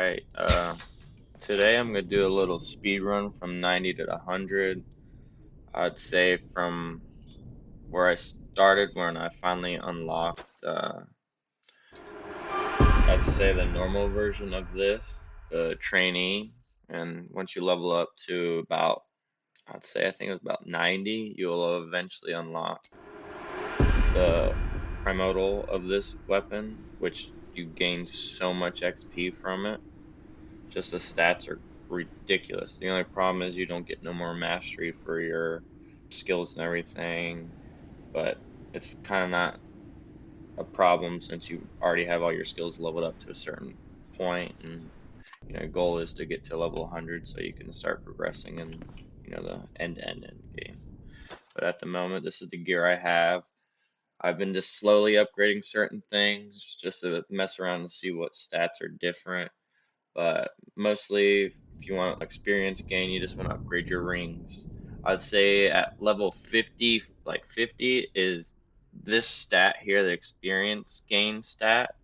Alright, today I'm gonna do a little speed run from 90 to 100. I'd say from where I started when I finally unlocked, I'd say the normal version of this, the trainee. And once you level up to about, I'd say I think it was about 90, you'll eventually unlock the primordial of this weapon, which you gain so much XP from it. Just the stats are ridiculous. The only problem is you don't get no more mastery for your skills and everything, but it's kind of not a problem since you already have all your skills leveled up to a certain point, and goal is to get to level 100 so you can start progressing in the end game. But at the moment, this is the gear I have. I've been just slowly upgrading certain things just to mess around and see what stats are different. But mostly, if you want experience gain, you just want to upgrade your rings. I'd say at level 50, like 50 is this stat here, the experience gain stat.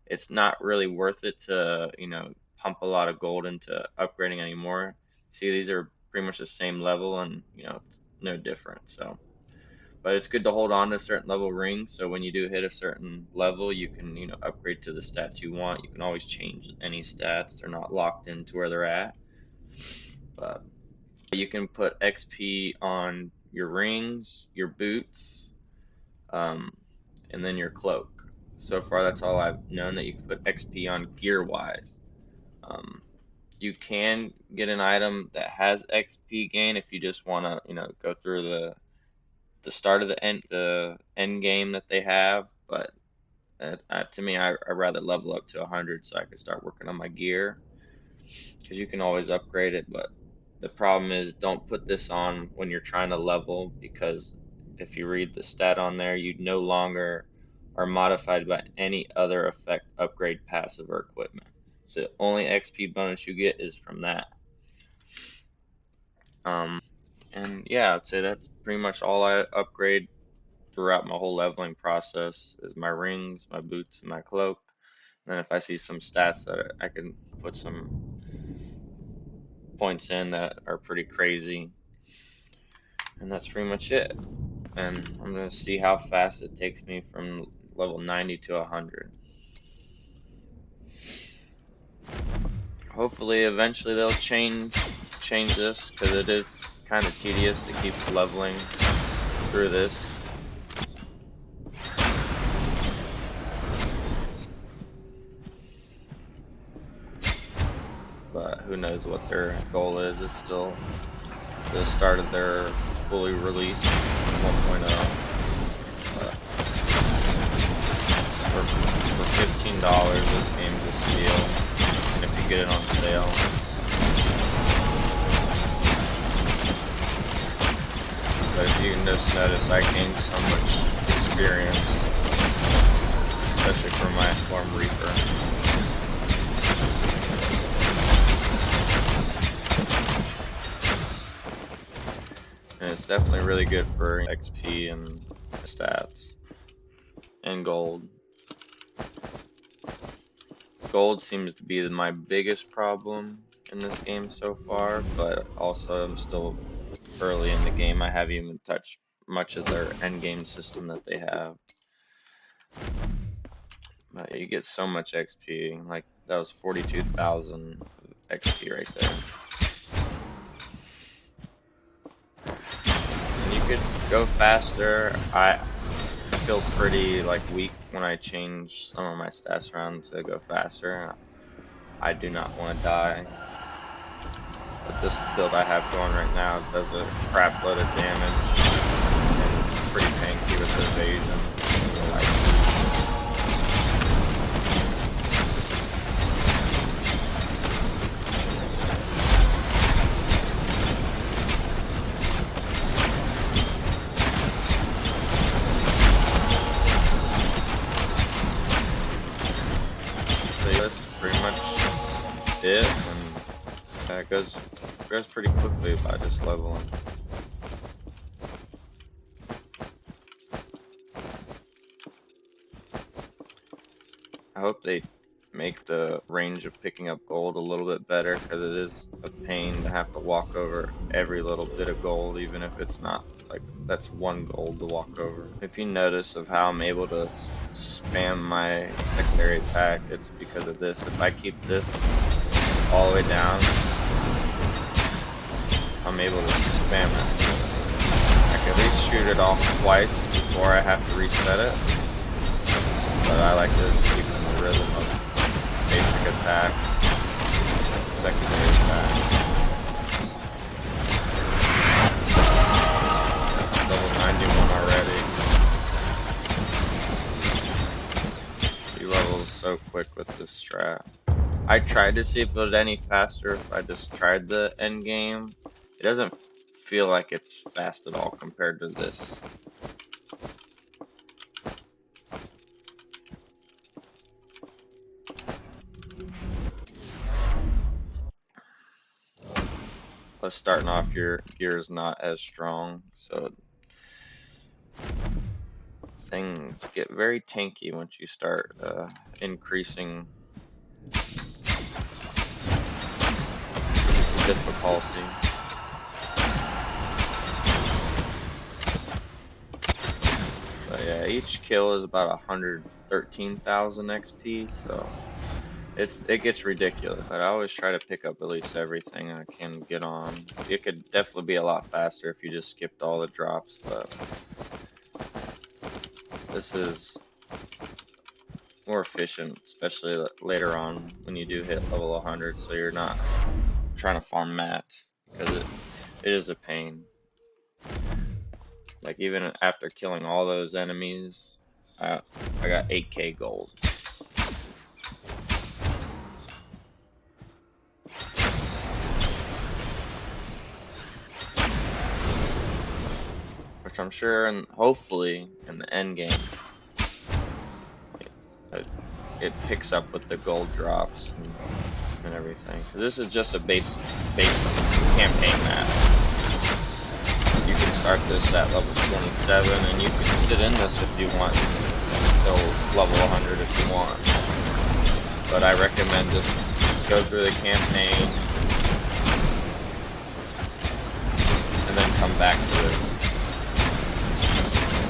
It's not really worth it to, pump a lot of gold into upgrading anymore. See, these are pretty much the same level and, it's no different. So, but it's good to hold on to a certain level ring, so when you do hit a certain level, you can, upgrade to the stats you want. You can always change any stats. They're not locked into where they're at. But you can put XP on your rings, your boots, and then your cloak. So far, that's all I've known that you can put XP on gear-wise. You can get an item that has XP gain if you just want to, go through the start of the end game that they have, but to me, I'd rather level up to 100 so I can start working on my gear, because you can always upgrade it. But the problem is, don't put this on when you're trying to level, because if you read the stat on there, you no longer are modified by any other effect, upgrade, passive, or equipment. So the only XP bonus you get is from that. And yeah, I'd say that's pretty much all I upgrade throughout my whole leveling process is my rings, my boots, and my cloak. And then if I see some stats that I can put some points in that are pretty crazy, and that's pretty much it. And I'm gonna see how fast it takes me from level 90 to 100. Hopefully, eventually they'll change this, because it is kind of tedious to keep leveling through this. But who knows what their goal is. It's still the start of their fully released 1.0. But for $15, this game's a steal, and if you get it on sale. But if you can just notice, I gained so much experience, especially for my Slorm Reaper. And it's definitely really good for XP and stats and gold. Gold seems to be my biggest problem in this game so far, but also I'm still early in the game. I haven't even touched much of their end game system that they have. But you get so much XP. Like, that was 42,000 XP right there. You could go faster. I feel pretty weak when I change some of my stats around to go faster. I do not want to die. But this build I have going right now does a crap load of damage, and it's pretty tanky with evasion. That's pretty much it, and it goes pretty quickly by just leveling. I hope they make make the range of picking up gold a little bit better, because it is a pain to have to walk over every little bit of gold, even if it's not like that's one gold to walk over. If you notice of how I'm able to spam my secondary attack, it's because of this. If I keep this all the way down, I'm able to spam it. I can at least shoot it off twice before I have to reset it, but I like to just keep in the rhythm of basic attack, secondary attack. Level 91 already. You level so quick with this strat. I tried to see if it was any faster if I just tried the end game. It doesn't feel like it's fast at all compared to this. Plus, starting off, your gear is not as strong, so things get very tanky once you start increasing the difficulty. But yeah, each kill is about 113,000 XP, so it gets ridiculous. But I always try to pick up at least everything I can get on. It could definitely be a lot faster if you just skipped all the drops, but this is more efficient, especially later on when you do hit level 100, so you're not trying to farm mats, because it is a pain. Like, even after killing all those enemies, I got 8k gold. Which I'm sure, and hopefully in the end game, it picks up with the gold drops and everything. Because this is just a base campaign map. You can start this at level 27, and you can sit in this if you want till level 100 if you want. But I recommend just go through the campaign and then come back to it.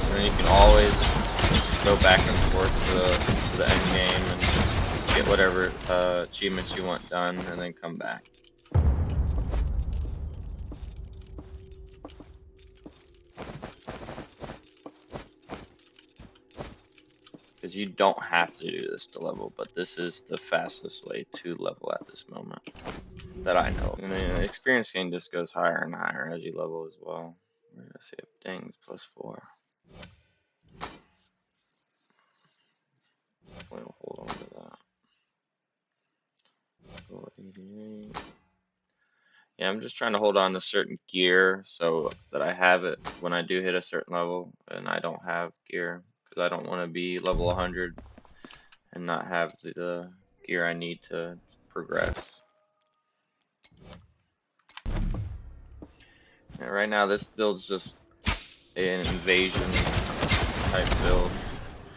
And then you can always go back and forth to the end game and get whatever achievements you want done, and then come back. Because you don't have to do this to level, but this is the fastest way to level at this moment that I know. And then the experience gain just goes higher and higher as you level as well. We're gonna see if dings +4. Definitely will hold on to that. 488. Yeah, I'm just trying to hold on to certain gear so that I have it when I do hit a certain level, and I don't have gear, because I don't want to be level 100 and not have the gear I need to progress. And right now this build's just an invasion type build.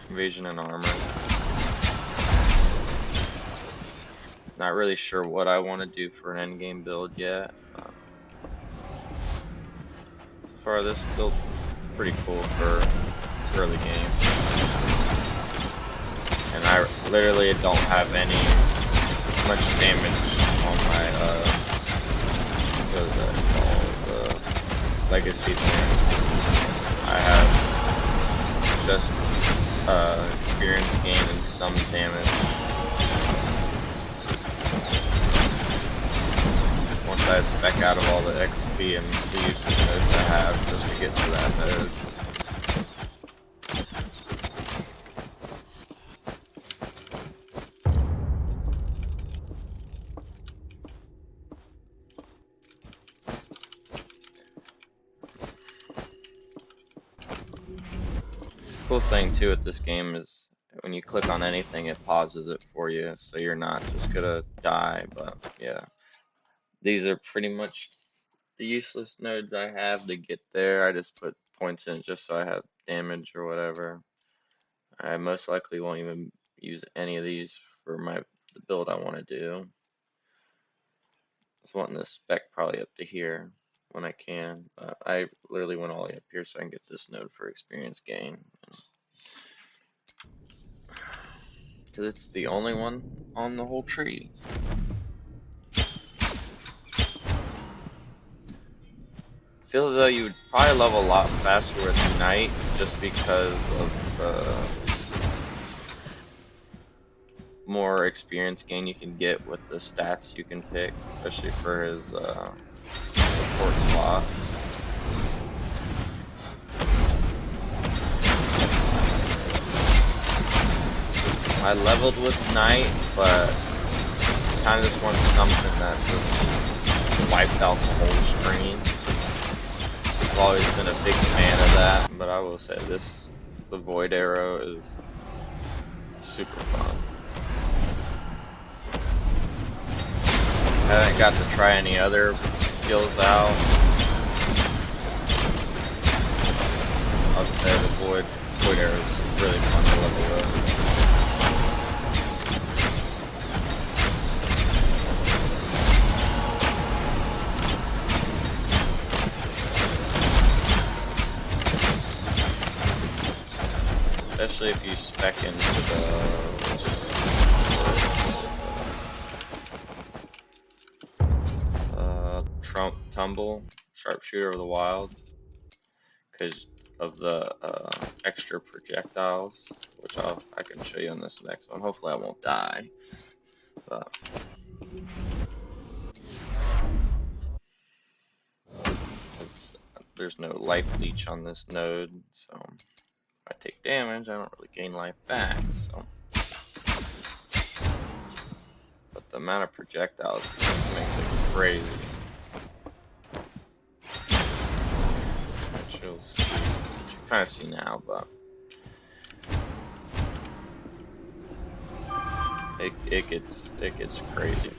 Invasion and armor. Not really sure what I want to do for an endgame build yet. So far this build's pretty cool for early game. And I literally don't have any much damage on my what is that called? The legacy thing. I have just experience gain and some damage. Once I spec out of all the XP and the usage nodes I have just to get to that node. Cool thing too with this game is when you click on anything, it pauses it for you, so you're not just gonna die. But yeah, these are pretty much the useless nodes I have to get there. I just put points in just so I have damage or whatever. I most likely won't even use any of these for my the build I want to do. I was wanting to spec probably up to here when I can, but I literally went all the way up here so I can get this node for experience gain. Because it's the only one on the whole tree. I feel though you would probably level a lot faster with night just because of the more experience gain you can get with the stats you can pick, especially for his support slot. I leveled with Knight, but kind of just want something that just wiped out the whole screen. I've always been a big fan of that, but I will say the Void Arrow is super fun. I haven't got to try any other skills out. I'll say the Void Arrow is really fun to level up. Especially if you spec into the Tumble Sharpshooter of the Wild, because of the extra projectiles, which I can show you on this next one. Hopefully I won't die, but there's no life leech on this node, so if I take damage, I don't really gain life back. So, but the amount of projectiles makes it crazy. Which you'll see, which you kind of see now, but it gets crazy.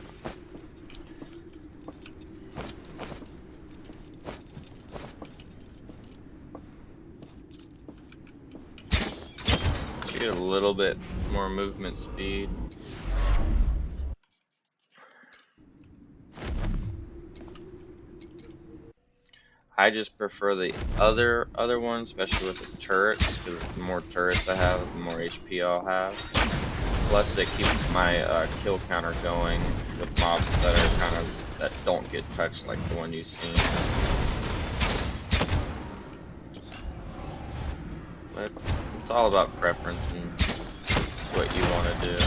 You get a little bit more movement speed. I just prefer the other ones, especially with the turrets, because the more turrets I have, the more HP I'll have. Plus, it keeps my kill counter going with mobs that are that don't get touched, like the one you've seen. But it's all about preference and what you want to do.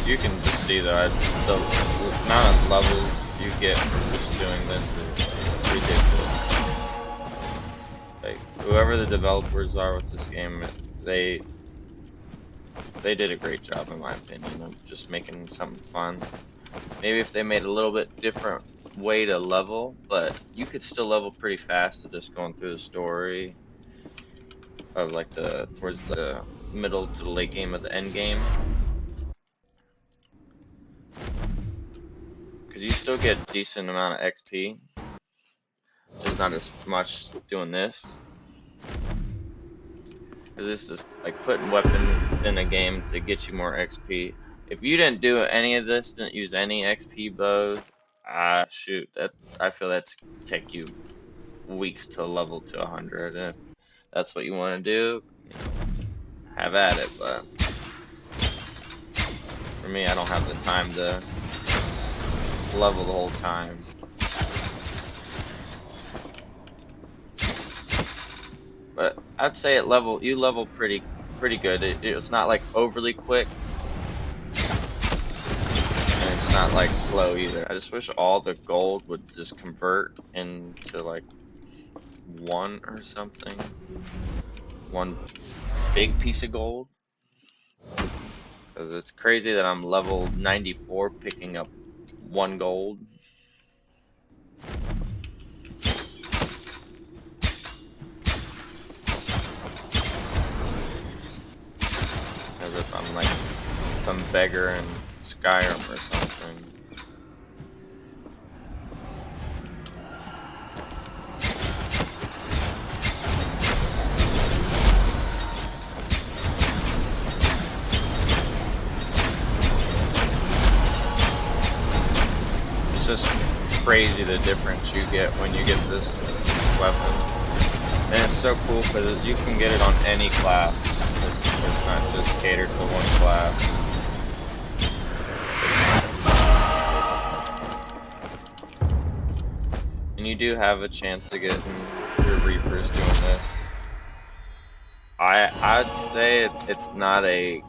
You can just see that the amount of levels you get from just doing this is ridiculous. Like, whoever the developers are with this game, they did a great job in my opinion of just making something fun. Maybe if they made a little bit different way to level, but you could still level pretty fast just going through the story of like towards the middle to the late game of the end game. Because you still get a decent amount of XP, just not as much doing this. Because this is like putting weapons in a game to get you more XP. If you didn't do any of this, didn't use any XP bows, shoot, I feel that's take you weeks to level to 100. And if that's what you want to do, you know, have at it. But for me, I don't have the time to level the whole time. But I'd say you level pretty good. It's not like overly quick, and it's not like slow either. I just wish all the gold would just convert into like one or something, one big piece of gold. Because it's crazy that I'm level 94 picking up 1 gold. As if I'm like some beggar in Skyrim or something. It's just crazy the difference you get when you get this weapon. And it's so cool because you can get it on any class. It's not just catered to one class. And you do have a chance of getting your Reapers doing this. I'd say it's not a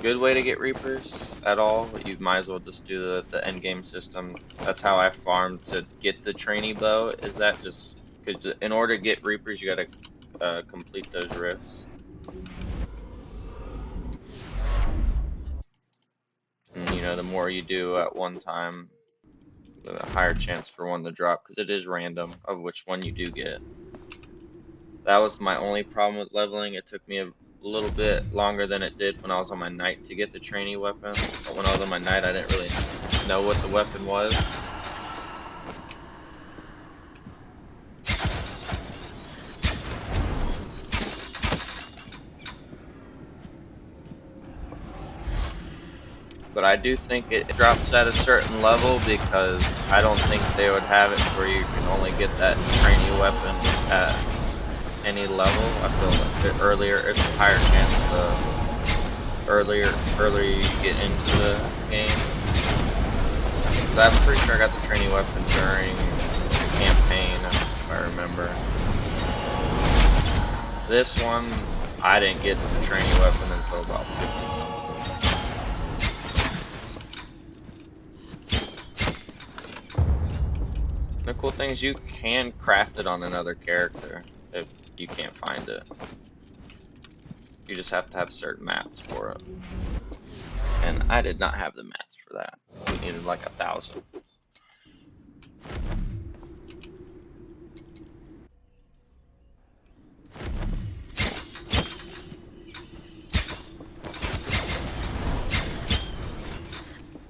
good way to get Reapers at all. You might as well just do the end game system. That's how I farmed to get the trainee bow. Is that just because in order to get Reapers, you gotta complete those rifts. And you know, the more you do at one time, the higher chance for one to drop because it is random of which one you do get. That was my only problem with leveling. It took me a little bit longer than it did when I was on my knight to get the trainee weapon. But when I was on my knight, I didn't really know what the weapon was. But I do think it drops at a certain level because I don't think they would have it where you can only get that trainee weapon at any level. I feel like the earlier, it's a higher chance the earlier you get into the game. I'm pretty sure I got the trainee weapon during the campaign, if I remember. This one, I didn't get the trainee weapon until about 50 something. The cool thing is you can craft it on another character if you can't find it. You just have to have certain mats for it. And I did not have the mats for that. We needed like 1,000.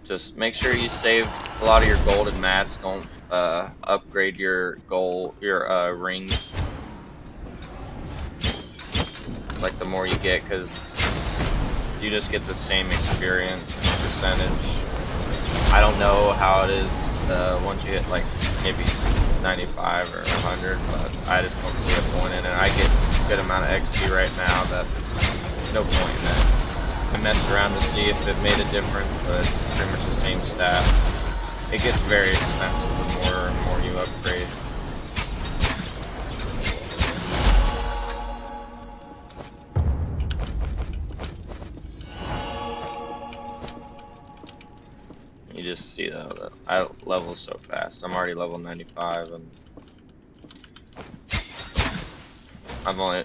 Just make sure you save a lot of your golden mats. Don't upgrade your rings. Like the more you get, because you just get the same experience percentage. I don't know how it is once you hit like maybe 95 or 100, but I just don't see a point in it. I get a good amount of XP right now that no point in it. I messed around to see if it made a difference, but it's pretty much the same stat. It gets very expensive the more and more you upgrade. You just see though that I level so fast. I'm already level 95 and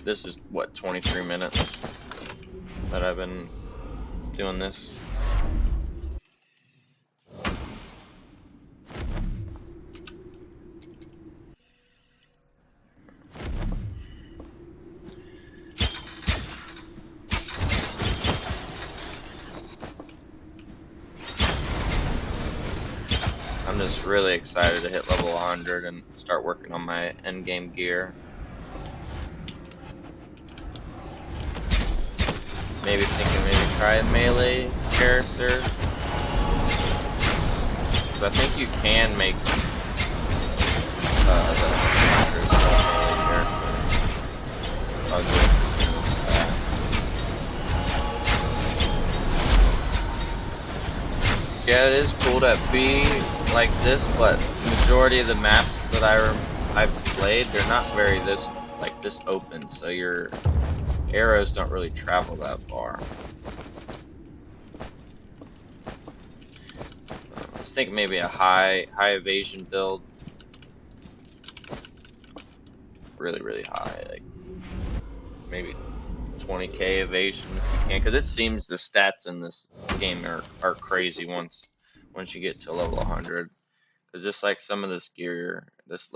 this is what, 23 minutes that I've been doing this. I'm just really excited to hit level 100 and start working on my end game gear. Maybe try a melee character. So I think you can make the melee character. I was really interested in that. Yeah, it is cool to be like this, but the majority of the maps that I've played, they're not very this open, so your arrows don't really travel that far. I think maybe a high evasion build, really high, like maybe 20k evasion if you can, because it seems the stats in this game are crazy once you get to level 100. Because just like some of this gear, this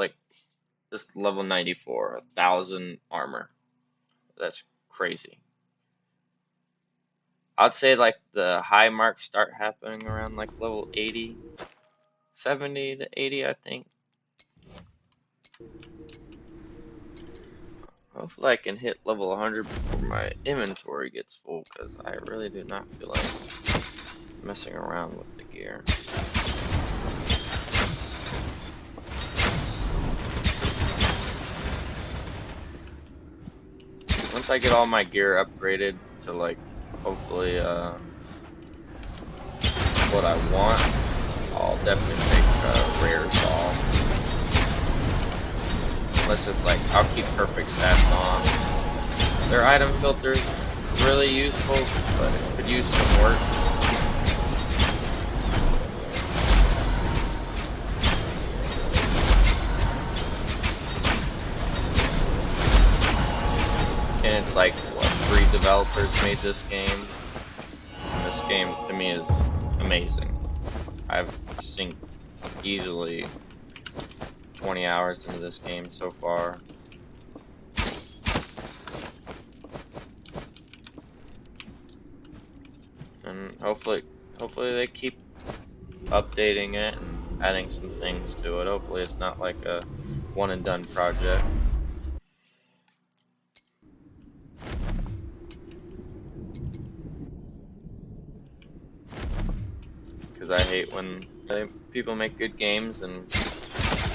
level 94, 1,000 armor, that's crazy. I'd say like the high marks start happening around like level 80, 70 to 80, I think. Hopefully I can hit level 100 before my inventory gets full, because I really do not feel like messing around with the gear. Once I get all my gear upgraded to like hopefully what I want, I'll definitely take rares off. Unless it's like, I'll keep perfect stats on. Their item filter is really useful, but it could use some work. And it's like, what, 3 developers made this game? And this game, to me, is amazing. I've sunk easily 20 hours into this game so far. And hopefully they keep updating it and adding some things to it. Hopefully it's not like a one and done project. Because I hate when people make good games and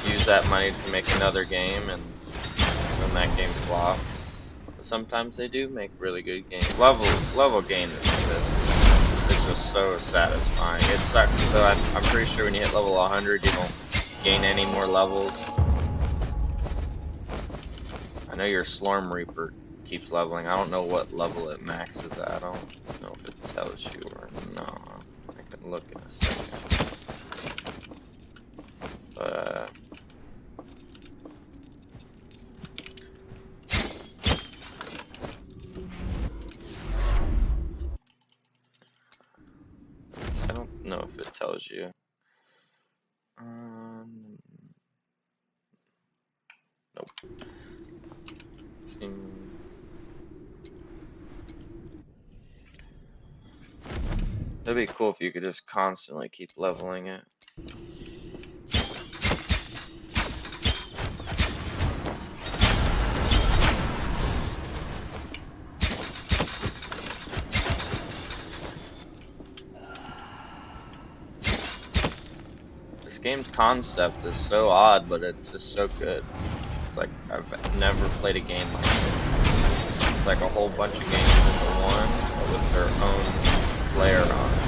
use that money to make another game, and when that game flops. But sometimes they do make really good games. Level games like this is just so satisfying. It sucks though. I'm pretty sure when you hit level 100 you don't gain any more levels. I know your Slorm Reaper keeps leveling. I don't know what level it maxes at. I don't know if it tells you or not. I can look in a second. But I don't know if it tells you. Nope. That'd be cool if you could just constantly keep leveling it. This game's concept is so odd, but it's just so good. It's like I've never played a game like this. It's like a whole bunch of games into one, but with their own flair on it.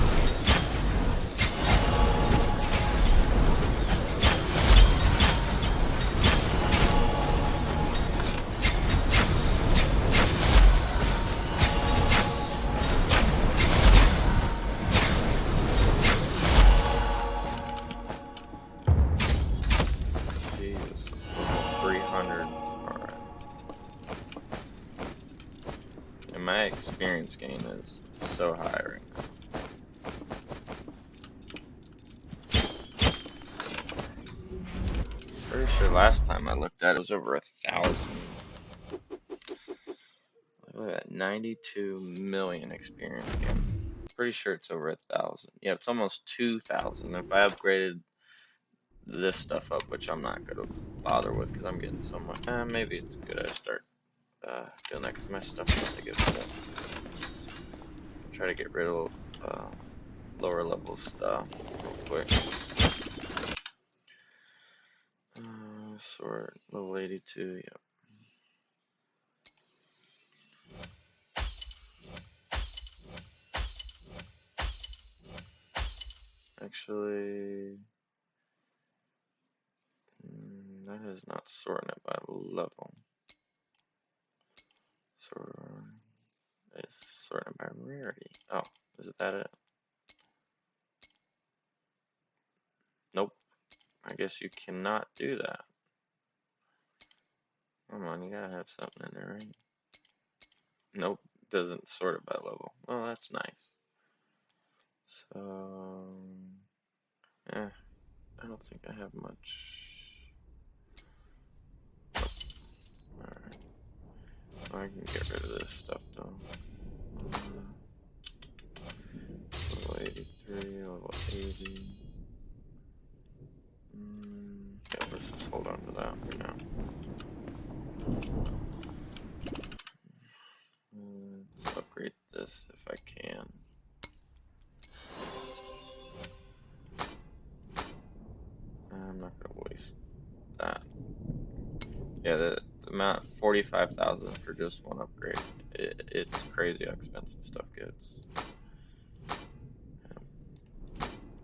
Jesus, level 300. Alright. And my experience gain is so high right now. Pretty sure last time I looked at it was over 1,000. Look at 92 million experience gain. Pretty sure it's over 1,000. Yeah, it's almost 2,000. If I upgraded this stuff up, which I'm not gonna bother with because I'm getting so much. Maybe it's good I start doing that because my stuff's about to get full. Try to get rid of lower level stuff real quick. Sword level 82. Yep. Actually, that is not sorting it by level. It's sorting by rarity. Oh, is that it? Nope. I guess you cannot do that. Come on, you gotta have something in there, right? Nope, doesn't sort it by level. Well, that's nice. So, yeah, I don't think I have much. Nope. Alright. I can get rid of this stuff though. Yeah, the amount 45,000 for just one upgrade. It's crazy how expensive stuff gets.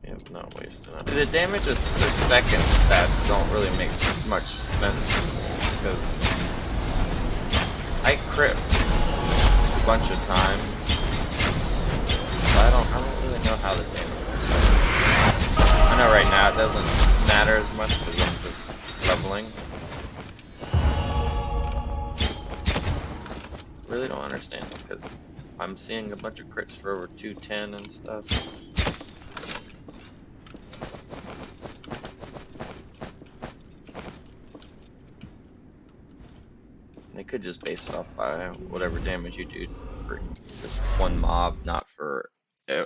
Yep, not wasting it. The damage of the second stats don't really make much sense to me because I crit a bunch of times, but I don't really know how the damage works. I know right now it doesn't matter as much because I'm just leveling. Really don't understand it because I'm seeing a bunch of crits for over 210 and stuff. They could just base it off by whatever damage you do for just one mob, not for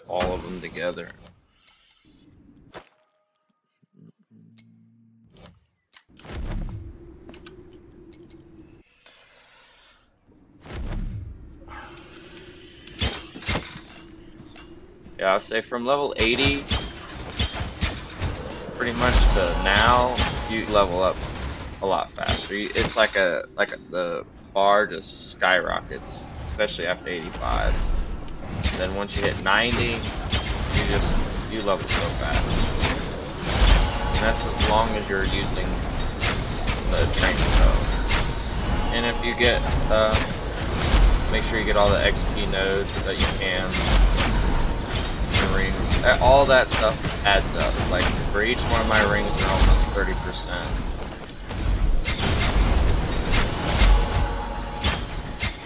all of them together. Yeah, I'll say from level 80 pretty much to now, you level up a lot faster. It's like the bar just skyrockets, especially after 85. Then once you hit 90, you level so fast. And that's as long as you're using the training mode. And if you get make sure you get all the XP nodes that you can. Rings, all that stuff adds up. Like for each one of my rings, they're almost 30%.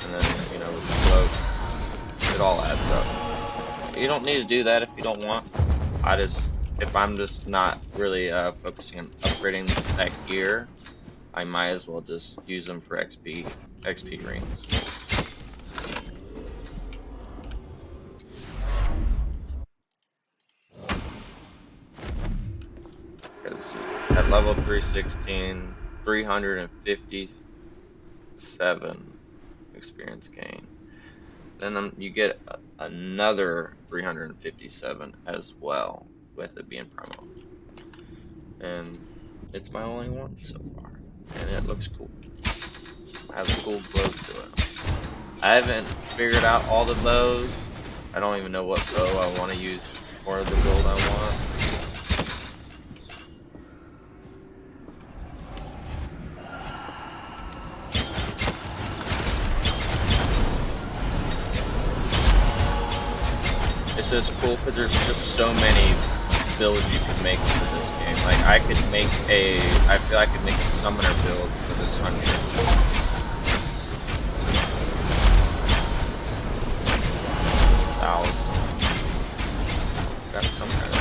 And then, you know, with the float, it all adds up. You don't need to do that if you don't want. If I'm just not really focusing on upgrading that gear, I might as well just use them for XP rings. At level 316, 357 experience gain. Then you get another 357 as well, with it being promo. And it's my only one so far. And it looks cool. It has a cool glow to it. I haven't figured out all the bows. I don't even know what bow I want to use for the build I want. It's just cool because there's just so many builds you can make for this game. Like I feel I could make a summoner build for this 100. Got some kind of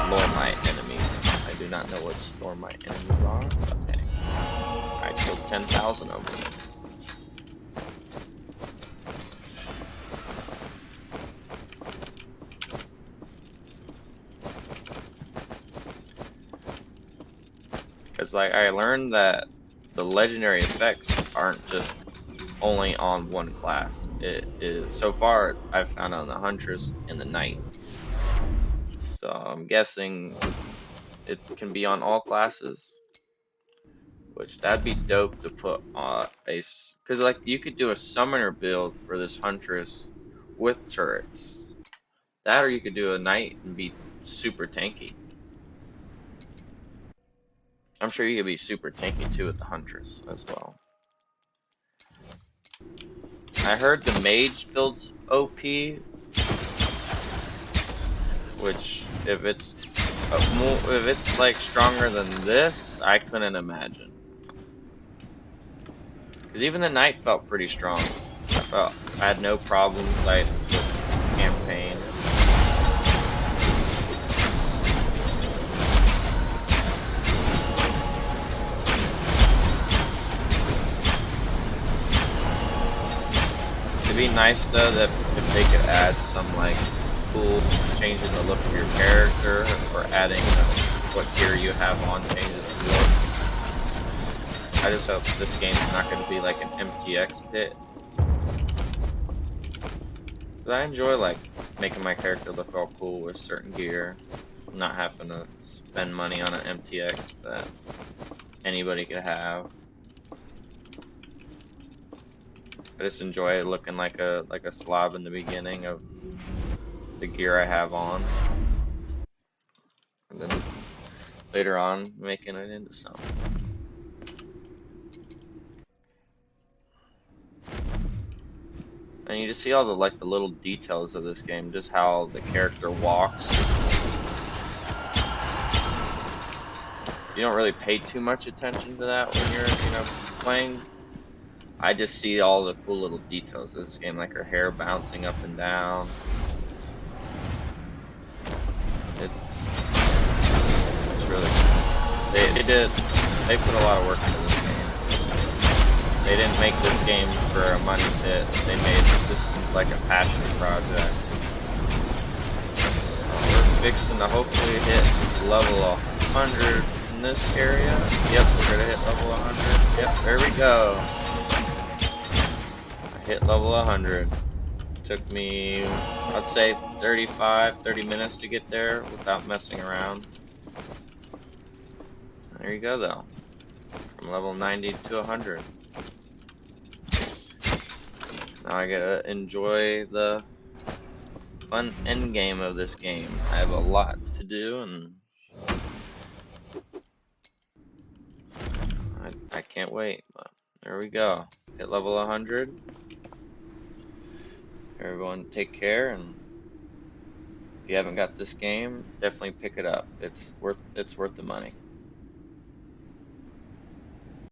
Slormite enemies. I do not know what Slormite enemies are, but hey, I killed 10,000 of them. Because like I learned that the legendary effects aren't just only on one class. It is, so far I've found on the Huntress and the Knight. So I'm guessing it can be on all classes, which that'd be dope to put on because like you could do a summoner build for this Huntress with turrets. That, or you could do a Knight and be super tanky. I'm sure you could be super tanky too with the Huntress as well. I heard the Mage builds OP, which if it's like stronger than this, I couldn't imagine. Because even the Knight felt pretty strong. I had no problems with campaign. It'd be nice though that if they could add some like cool changing the look of your character, or adding what gear you have on changes the look. I just hope this game's not going to be like an MTX pit. But I enjoy like making my character look all cool with certain gear. not having to spend money on an MTX that anybody could have. I just enjoy looking like a slob in the beginning of the gear I have on, and then later on making it into something. And you just see all the little details of this game, just how the character walks. You don't really pay too much attention to that when you're, playing. I just see all the cool little details of this game, like her hair bouncing up and down. It's really cool. They put a lot of work into this game. They didn't make this game for a money pit. They made this like a passion project. We're fixing to hopefully hit level 100 in this area. Yep, we're gonna hit level 100. Yep, there we go. I hit level 100. Took me, I'd say 30 minutes to get there without messing around. There you go though. From level 90 to 100. Now I gotta enjoy the fun end game of this game. I have a lot to do, and I can't wait. But there we go. Hit level 100. Everyone take care, and if you haven't got this game, definitely pick it up. It's worth the money.